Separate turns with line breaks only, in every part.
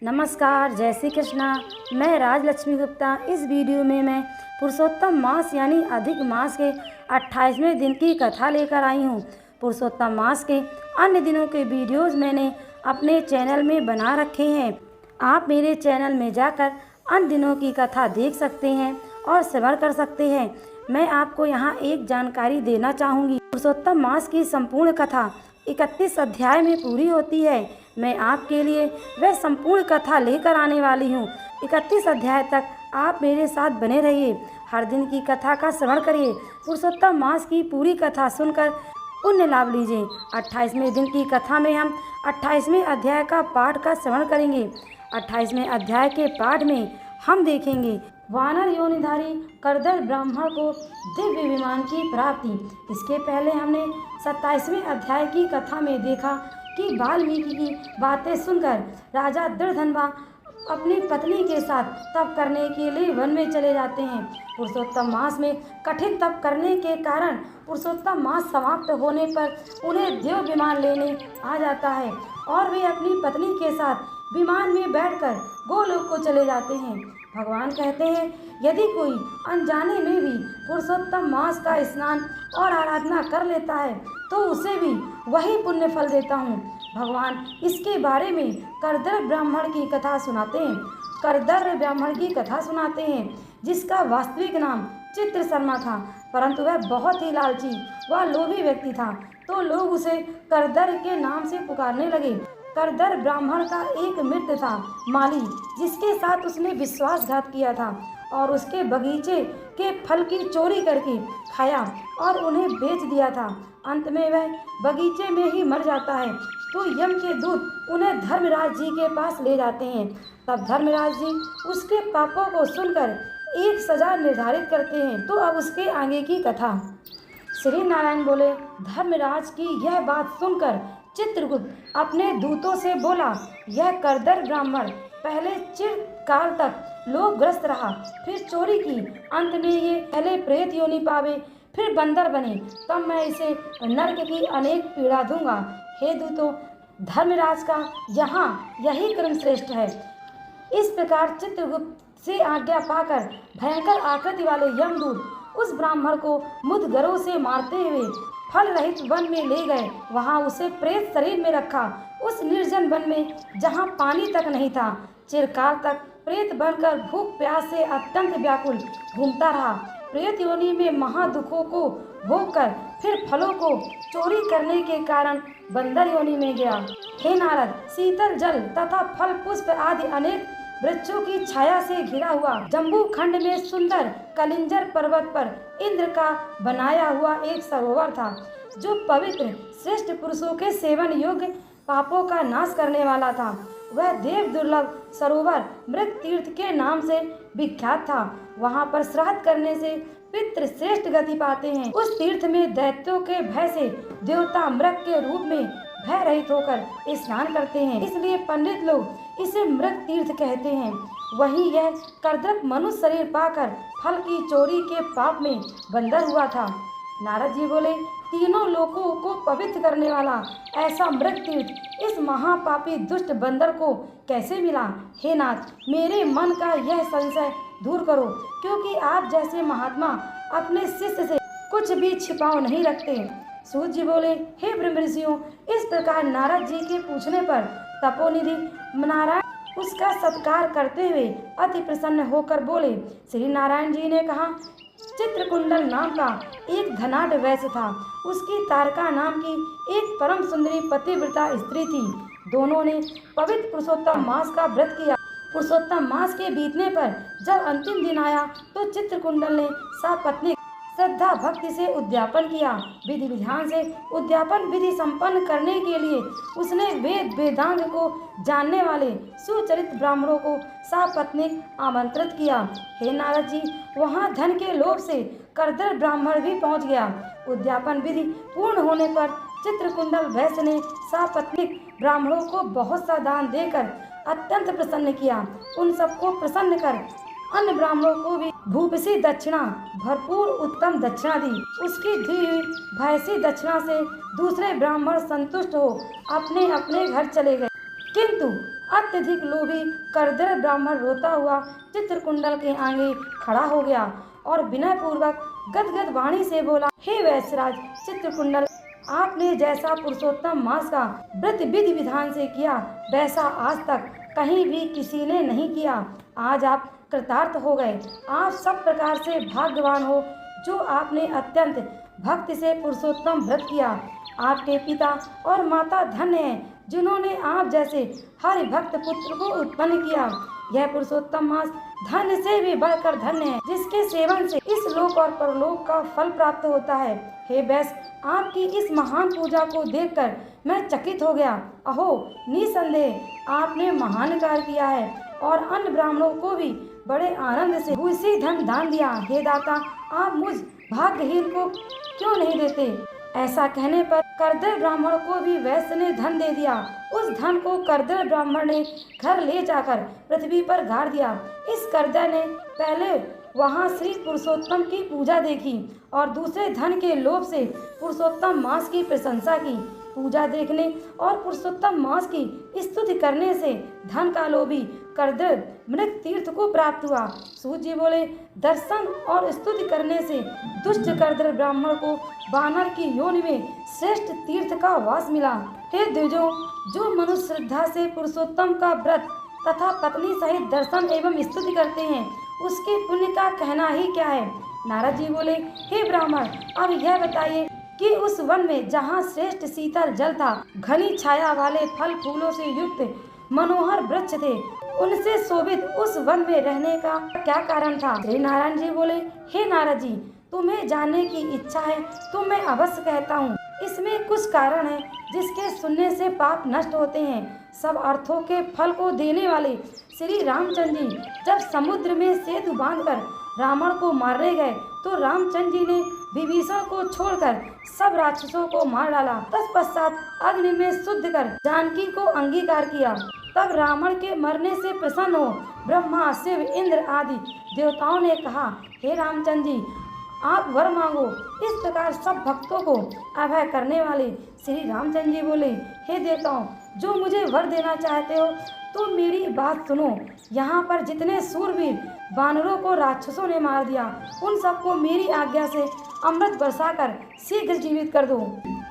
नमस्कार, जय श्री कृष्णा। मैं राजलक्ष्मी गुप्ता। इस वीडियो में मैं पुरुषोत्तम मास यानी अधिक मास के 28वें दिन की कथा लेकर आई हूँ। पुरुषोत्तम मास के अन्य दिनों के वीडियोज़ मैंने अपने चैनल में बना रखे हैं। आप मेरे चैनल में जाकर अन्य दिनों की कथा देख सकते हैं और श्रवण कर सकते हैं। मैं आपको यहाँ एक जानकारी देना चाहूँगी। पुरुषोत्तम मास की संपूर्ण कथा 31 अध्याय में पूरी होती है। मैं आपके लिए वह संपूर्ण कथा लेकर आने वाली हूँ। 31 अध्याय तक आप मेरे साथ बने रहिए। हर दिन की कथा का श्रवण करिए। पुरुषोत्तम मास की पूरी कथा सुनकर पुण्य लाभ लीजिए। 28वें दिन की कथा में हम 28वें अध्याय का पाठ का श्रवण करेंगे। 28वें अध्याय के पाठ में हम देखेंगे वानर योनिधारी करदर ब्राह्मण को दिव्य विमान की प्राप्ति। इसके पहले हमने 27वें अध्याय की कथा में देखा कि वाल्मीकि की बातें सुनकर राजा दृढ़धनवा अपनी पत्नी के साथ तप करने के लिए वन में चले जाते हैं। पुरुषोत्तम मास में कठिन तप करने के कारण पुरुषोत्तम मास समाप्त होने पर उन्हें देव विमान लेने आ जाता है और वे अपनी पत्नी के साथ विमान में बैठकर गोलोक को चले जाते हैं। भगवान कहते हैं, यदि कोई अनजाने में भी पुरुषोत्तम मास का स्नान और आराधना कर लेता है तो उसे भी वही पुण्य फल देता हूँ। भगवान इसके बारे में करदर ब्राह्मण की कथा सुनाते हैं। करदर ब्राह्मण की कथा सुनाते हैं जिसका वास्तविक नाम चित्रशर्मा था, परंतु वह बहुत ही लालची व लोभी व्यक्ति था, तो लोग उसे करदर के नाम से पुकारने लगे। करदर ब्राह्मण का एक मित्र था माली, जिसके साथ उसने विश्वासघात किया था और उसके बगीचे के फल की चोरी करके खाया और उन्हें बेच दिया था। अंत में वह बगीचे में ही मर जाता है। तो यम के दूत उन्हें धर्मराज जी के पास ले जाते हैं। तब धर्मराज जी उसके पापों को सुनकर एक सजा निर्धारित करते हैं। तो अब उसके आगे की कथा। श्री नारायण बोले, धर्मराज की यह बात सुनकर चित्रगुप्त अपने दूतों से बोला, यह करदर ब्राह्मण पहले चिरकाल तक लोभग्रस्त रहा, फिर चोरी की, अंत में ये पहले प्रेत योनि पावे, फिर बंदर बने, तब मैं इसे नरक की अनेक पीड़ा दूंगा। हे दूतों, धर्मराज का यहाँ यही क्रम श्रेष्ठ है। इस प्रकार चित्रगुप्त से आज्ञा पाकर भयंकर आकृति वाले यमदूत उस ब्राह्मण को मुद्गरों से मारते हुए फल रहित वन में ले गए। वहां उसे प्रेत शरीर में रखा, उस निर्जन वन में जहां पानी तक नहीं था। चिरकाल तक प्रेत बनकर भूख प्यास से अत्यंत व्याकुल घूमता रहा। प्रेत योनि में महादुखों को भोगकर फिर फलों को चोरी करने के कारण बंदर योनि में गया। हे नारद, शीतल जल तथा फल पुष्प आदि अनेक वृक्षों की छाया से घिरा हुआ जम्बू खंड में सुंदर कलिंजर पर्वत पर इंद्र का बनाया हुआ एक सरोवर था, जो पवित्र श्रेष्ठ पुरुषों के सेवन योग्य पापों का नाश करने वाला था। वह देव दुर्लभ सरोवर मृग तीर्थ के नाम से विख्यात था। वहां पर श्राद्ध करने से पितृ श्रेष्ठ गति पाते हैं। उस तीर्थ में दैत्यों के भय से देवता मृग के रूप में भय रहित होकर स्नान करते हैं, इसलिए पंडित लोग इसे मृग तीर्थ कहते हैं। वही यह करदर्प मनुष्य शरीर पाकर फल की चोरी के पाप में बंदर हुआ था। नारद जी बोले, तीनों लोकों को पवित्र करने वाला ऐसा मृग तीर्थ इस महापापी दुष्ट बंदर को कैसे मिला? हे नाथ, मेरे मन का यह संशय दूर करो, क्योंकि आप जैसे महात्मा अपने शिष्य से कुछ भी छिपाव नहीं रखते। सूत जी बोले, हे ब्रह्म ऋषियों, इस प्रकार नारद जी के पूछने पर तपोनिधि नारायण उसका सत्कार करते हुए अति प्रसन्न होकर बोले। श्री नारायण जी ने कहा, चित्रकुंडल नाम का एक धनाढ़ वैश्य था। उसकी तारका नाम की एक परम सुंदरी पतिव्रता स्त्री थी। दोनों ने पवित्र पुरुषोत्तम मास का व्रत किया। पुरुषोत्तम मास के बीतने पर जब अंतिम दिन आया तो चित्रकुंडल ने सपत्नीक श्रद्धा भक्ति से उद्यापन किया। विधि विधान से उद्यापन विधि संपन्न करने के लिए उसने वेद वेदांग को जानने वाले सुचरित ब्राह्मणों को सपत्नीक आमंत्रित किया। हे नारद जी, वहां धन के लोभ से करदर ब्राह्मण भी पहुंच गया। उद्यापन विधि पूर्ण होने पर चित्रकुंडल वैश्य ने सपत्नीक ब्राह्मणों को बहुत सा दान देकर अत्यंत प्रसन्न किया। उन सबको प्रसन्न कर अन्य ब्राह्मणों को भी भूपसी दक्षिणा भरपूर उत्तम दक्षिणा दी। उसकी दी हुई भयसी दक्षिणा से दूसरे ब्राह्मण संतुष्ट हो अपने अपने घर चले गए। किंतु अत्यधिक लोभी करदर ब्राह्मण रोता हुआ चित्रकुंडल के आगे खड़ा हो गया और विनय पूर्वक गदगद वाणी से बोला, हे वैश्यराज चित्रकुंडल, आपने जैसा पुरुषोत्तम मास का व्रत विधि विधान से किया वैसा आज तक कहीं भी किसी ने नहीं किया। आज आप कृतार्थ हो गए। आप सब प्रकार से भाग्यवान हो जो आपने अत्यंत भक्ति से पुरुषोत्तम व्रत किया। आपके पिता और माता धन्य हैं जिन्होंने आप जैसे हरि भक्त पुत्र को उत्पन्न किया। यह पुरुषोत्तम मास धन से भी बढ़कर धन्य है जिसके सेवन से इस लोक और परलोक का फल प्राप्त होता है। हे वैश्य, आपकी इस महान पूजा को देखकर मैं चकित हो गया। अहो, निसंदेह आपने महान कार्य किया है और अन्य ब्राह्मणों को भी बड़े आनंद से उसी धन दान दिया। हे दाता, आप मुझ भाग्यहीन को क्यों नहीं देते? ऐसा कहने पर करदर ब्राह्मण को भी वैश्य ने धन दे दिया। उस धन को करदर ब्राह्मण ने घर ले जाकर पृथ्वी पर गाड़ दिया। इस करदर ने पहले वहां श्री पुरुषोत्तम की पूजा देखी और दूसरे धन के लोभ से पुरुषोत्तम मास की प्रशंसा की। पूजा देखने और पुरुषोत्तम मास की स्तुति करने से धन का लोभी करदर मृग तीर्थ को प्राप्त हुआ। सूत जी बोले, दर्शन और स्तुति करने से दुष्ट करदर ब्राह्मण को वानर की योनि में श्रेष्ठ तीर्थ का वास मिला। हे द्विजों, जो मनुष्य श्रद्धा से पुरुषोत्तम का व्रत तथा पत्नी सहित दर्शन एवं स्तुति करते हैं उसके पुण्य का कहना ही क्या है। नारद जी बोले, हे ब्राह्मण, अब यह बताइए कि उस वन में जहाँ श्रेष्ठ शीतल जल था, घनी छाया वाले फल फूलों से युक्त मनोहर वृक्ष थे, उनसे शोभित उस वन में रहने का क्या कारण था? श्री नारायण जी बोले, हे नारद जी, तुम्हें जानने की इच्छा है तो मैं अवश्य कहता हूँ। इसमें कुछ कारण है जिसके सुनने से पाप नष्ट होते हैं। सब अर्थों के फल को देने वाले श्री रामचंद्र जी जब समुद्र में सेतु बांधकर रावण को मारने गए तो रामचंद्र जी ने विभीषण को छोड़कर सब राक्षसों को मार डाला। तत्पश्चात अग्नि में शुद्ध कर जानकी को अंगीकार किया। तब रावण के मरने से प्रसन्न हो ब्रह्मा, शिव, इंद्र आदि देवताओं ने कहा, हे रामचंद्र जी, आप वर मांगो। इस प्रकार सब भक्तों को अभय करने वाले श्री रामचंद्र जी बोले, हे देवताओं, जो मुझे वर देना चाहते हो तो मेरी बात सुनो। यहाँ पर जितने सूरवीर वानरों को राक्षसों ने मार दिया उन सबको मेरी आज्ञा से अमृत बरसाकर शीघ्र जीवित कर दो।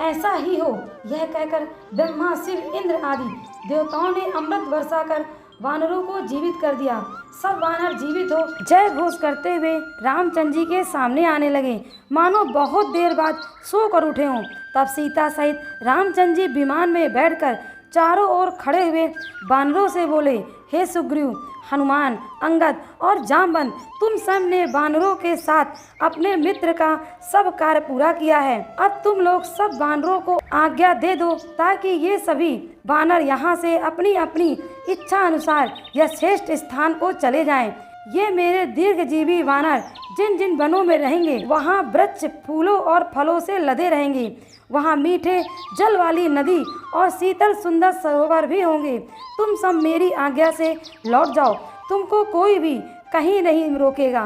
ऐसा ही हो। यह कहकर ब्रह्मा, शिव, इंद्र आदि देवताओं ने अमृत बरसाकर वानरों को जीवित कर दिया। सब वानर जीवित हो जय घोष करते हुए रामचंद्र जी के सामने आने लगे, मानो बहुत देर बाद सो कर उठे हों। तब सीता सहित रामचंद्र जी विमान में बैठकर चारों ओर खड़े हुए वानरों से बोले, हे सुग्रीव, हनुमान, अंगद और जामवंत, तुम सब ने वानरों के साथ अपने मित्र का सब कार्य पूरा किया है। अब तुम लोग सब वानरों को आज्ञा दे दो ताकि ये सभी वानर यहाँ से अपनी अपनी इच्छा अनुसार यह श्रेष्ठ स्थान को चले जाएं। ये मेरे दीर्घजीवी वानर जिन जिन वनों में रहेंगे वहाँ वृक्ष फूलों और फलों से लदे रहेंगे। वहाँ मीठे जल वाली नदी और शीतल सुंदर सरोवर भी होंगे। तुम सब मेरी आज्ञा से लौट जाओ, तुमको कोई भी कहीं नहीं रोकेगा।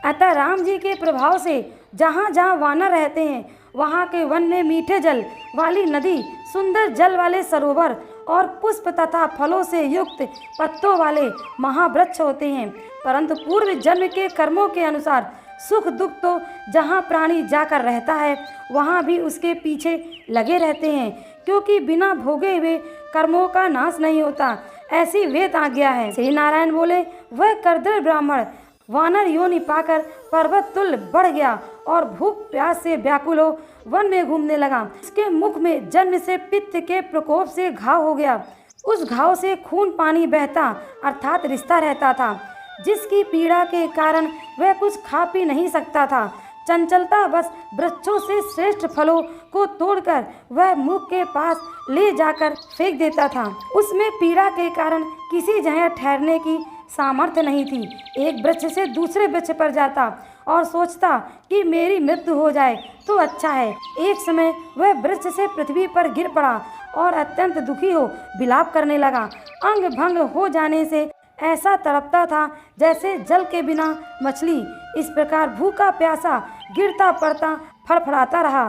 अतः राम जी के प्रभाव से जहाँ जहाँ वानर रहते हैं वहाँ के वन में मीठे जल वाली नदी, सुंदर जल वाले सरोवर और पुष्प तथा फलों से युक्त पत्तों वाले महावृक्ष होते हैं। परंतु पूर्व जन्म के कर्मों के अनुसार सुख दुख तो जहाँ प्राणी जाकर रहता है वहाँ भी उसके पीछे लगे रहते हैं, क्योंकि बिना भोगे हुए कर्मों का नाश नहीं होता, ऐसी वेद आज्ञा है। श्री नारायण बोले, वह करदर ब्राह्मण वानर योनि पाकर पर्वत तुल्य बढ़ गया और भूख प्यास से व्याकुल हो वन में घूमने लगा। उसके मुख में जन्म से पित्त के प्रकोप से घाव हो गया। उस घाव से खून पानी बहता अर्थात रिश्ता रहता था, जिसकी पीड़ा के कारण वह कुछ खा पी नहीं सकता था। चंचलता बस वृक्षों से श्रेष्ठ फलों को तोड़कर वह मुख के पास ले जाकर फेंक देता था। उसमें पीड़ा के कारण किसी जगह ठहरने की सामर्थ्य नहीं थी। एक वृक्ष से दूसरे वृक्ष पर जाता और सोचता कि मेरी मृत्यु हो जाए तो अच्छा है। एक समय वह वृक्ष से पृथ्वी पर गिर पड़ा और अत्यंत दुखी हो विलाप करने लगा। अंग भंग हो जाने से ऐसा तड़पता था जैसे जल के बिना मछली। इस प्रकार भूखा प्यासा गिरता पड़ता फड़फड़ाता रहा।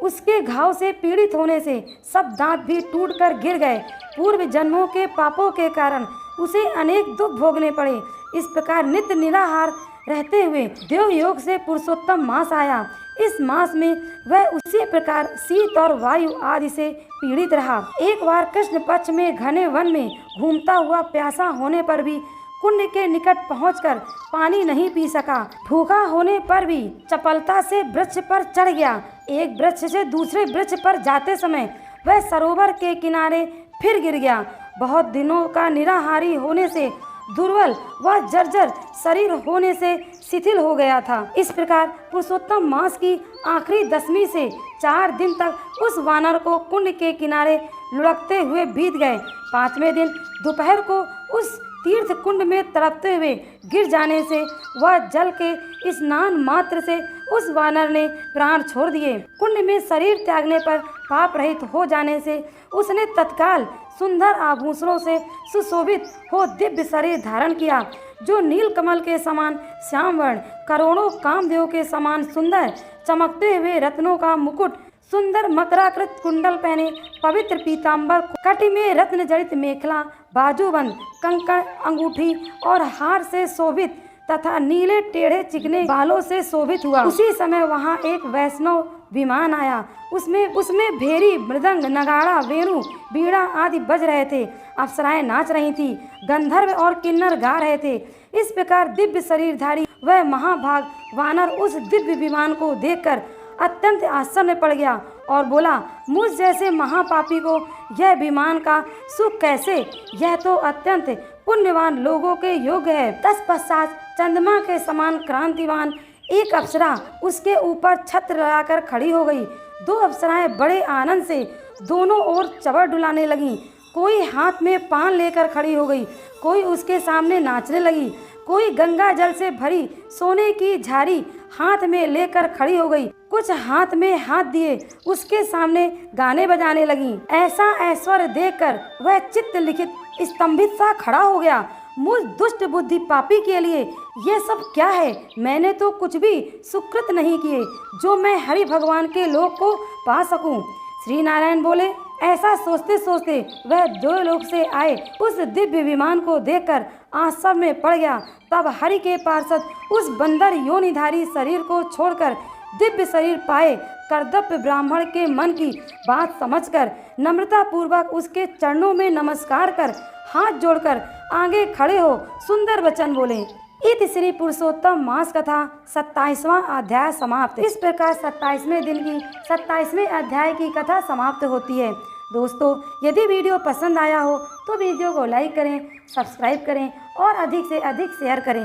उसके घाव से पीड़ित होने से सब दांत भी टूटकर गिर गए। पूर्व जन्मों के पापों के कारण उसे अनेक दुख भोगने पड़े। इस प्रकार नित्य निराहार रहते हुए देवयोग से पुरुषोत्तम मास आया। इस मास में वह उसी प्रकार शीत और वायु आदि से पीड़ित रहा। एक बार कृष्ण पक्ष में घने वन में घूमता हुआ प्यासा होने पर भी कुंड के निकट पहुंचकर पानी नहीं पी सका। भूखा होने पर भी चपलता से वृक्ष पर चढ़ गया। एक वृक्ष से दूसरे वृक्ष पर जाते समय वह सरोवर के किनारे फिर गिर गया। बहुत दिनों का निराहारी होने से दुर्बल व जर्जर शरीर होने से शिथिल हो गया था। इस प्रकार पुरुषोत्तम मास की आखिरी 10वीं से 4 दिन तक उस वानर को कुंड के किनारे लुढ़कते हुए बीत गए। 5वें दिन दोपहर को उस तीर्थ कुंड में तड़पते हुए गिर जाने से वह जल के स्नान मात्र से उस वानर ने प्राण छोड़ दिए। कुंड में शरीर त्यागने पर पाप रहित हो जाने से उसने तत्काल सुंदर आभूषणों से सुशोभित हो दिव्य शरीर धारण किया, जो नील कमल के समान श्याम वर्ण, करोड़ों कामदेव के समान सुंदर, चमकते हुए रत्नों का मुकुट, सुंदर मकराकृत कुंडल पहने, पवित्र पीताम्बर, कटी में रत्न जड़ित मेखला, बाजूबंद, कंकण, अंगूठी और हार से शोभित तथा नीले टेढ़े चिकने बालों से शोभित हुआ। उसी समय वहाँ एक वैष्णव विमान आया। उसमें भेरी, मृदंग, नगाड़ा, वेणु, बीड़ा आदि बज रहे थे। अप्सराएं नाच रही थी, गंधर्व और किन्नर गा रहे थे। इस प्रकार दिव्य शरीरधारी वह महाभाग वानर उस दिव्य विमान को देखकर अत्यंत आश्चर्य में पड़ गया और बोला, मुझ जैसे महापापी को यह विमान का सुख कैसे? यह तो अत्यंत पुण्यवान लोगों के योग्य है। तत्पश्चात चंद्रमा के समान क्रांतिवान एक अप्सरा उसके ऊपर छत्र लगाकर खड़ी हो गई। 2 अप्सराएं बड़े आनंद से दोनों ओर चबर डुलाने लगीं। कोई हाथ में पान लेकर खड़ी हो गई, कोई उसके सामने नाचने लगी, कोई गंगा जल से भरी सोने की झारी हाथ में लेकर खड़ी हो गई, कुछ हाथ में हाथ दिए उसके सामने गाने बजाने लगी। ऐसा ऐश्वर्य देखकर वह चित्त लिखित स्तंभित सा खड़ा हो गया। मुझ दुष्ट बुद्धि पापी के लिए ये सब क्या है? मैंने तो कुछ भी सुकृत नहीं किए जो मैं हरि भगवान के लोक को पा सकूं। श्री नारायण बोले। ऐसा सोचते सोचते वह 2 लोक से आए उस दिव्य विमान को देखकर आश्चर्य में पड़ गया। तब हरि के पार्षद उस बंदर योनिधारी शरीर को छोड़कर दिव्य शरीर पाए कर्दव्य ब्राह्मण के मन की बात समझकर नम्रता पूर्वक उसके चरणों में नमस्कार कर हाथ जोड़कर आगे खड़े हो सुंदर वचन बोले। इति श्री पुरुषोत्तम मास कथा 27वां अध्याय समाप्त। इस प्रकार 27वें दिन की 27वें अध्याय की कथा समाप्त होती है। दोस्तों, यदि वीडियो पसंद आया हो तो वीडियो को लाइक करें, सब्सक्राइब करें और अधिक से अधिक शेयर करें।